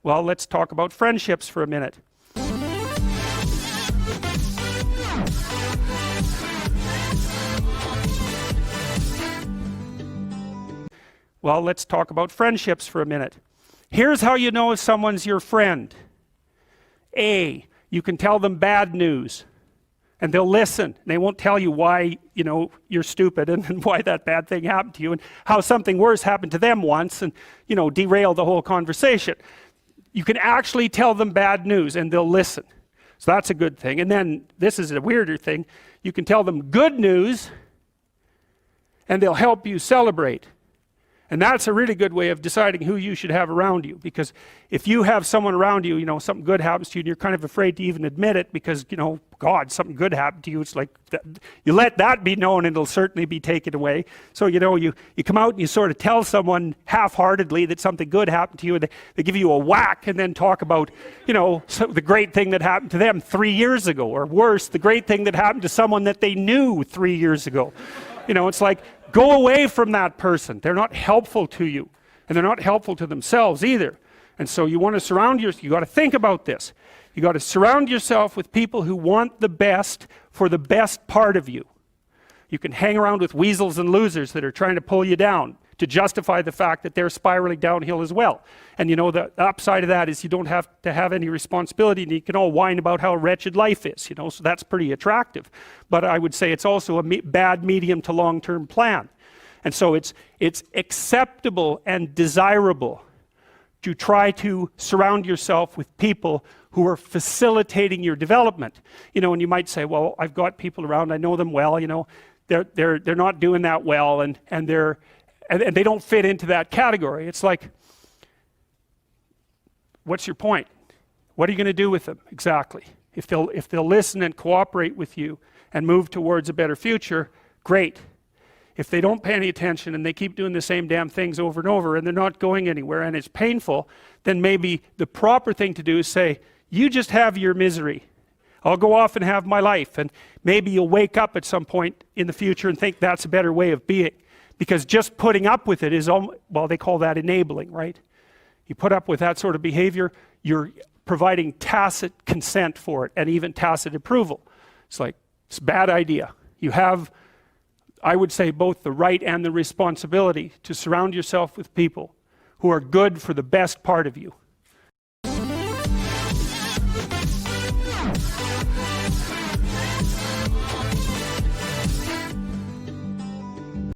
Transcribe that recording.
Well, let's talk about friendships for a minute. Well, let's talk about friendships for a minute. Here's how you know if someone's your friend. A, you can tell them bad news and they'll listen. They won't tell you why, you're stupid and why that bad thing happened to you and how something worse happened to them once and, derail the whole conversation. You can actually tell them bad news and they'll listen. So that's a good thing. And then this is a weirder thing. You can tell them good news and they'll help you celebrate. And that's a really good way of deciding who you should have around you, because if you have someone around you, something good happens to you and you're kind of afraid to even admit it because, God, something good happened to you. It's like, you let that be known and it'll certainly be taken away. So, you come out and you sort of tell someone half-heartedly that something good happened to you and they give you a whack and then talk about, the great thing that happened to them 3 years ago, or worse, the great thing that happened to someone that they knew 3 years ago. It's like, go away from that person. They're not helpful to you, and they're not helpful to themselves either. And so you want to surround yourself, you got to think about this. You got to surround yourself with people who want the best for the best part of you. You can hang around with weasels and losers that are trying to pull you down to justify the fact that they're spiraling downhill as well. And the upside of that is you don't have to have any responsibility and you can all whine about how wretched life is, so that's pretty attractive. But I would say it's also a bad medium to long-term plan. And so it's acceptable and desirable to try to surround yourself with people who are facilitating your development. And you might say, well, I've got people around, I know them well, they're not doing that well and they don't fit into that category. It's like, what's your point? What are you going to do with them exactly? If they'll listen and cooperate with you and move towards a better future, great. If they don't pay any attention and they keep doing the same damn things over and over and they're not going anywhere and it's painful, then maybe the proper thing to do is say, you just have your misery. I'll go off and have my life. And maybe you'll wake up at some point in the future and think that's a better way of being. Because just putting up with it is, well, they call that enabling, right? You put up with that sort of behavior, you're providing tacit consent for it and even tacit approval. It's like, it's a bad idea. You have, I would say, both the right and the responsibility to surround yourself with people who are good for the best part of you.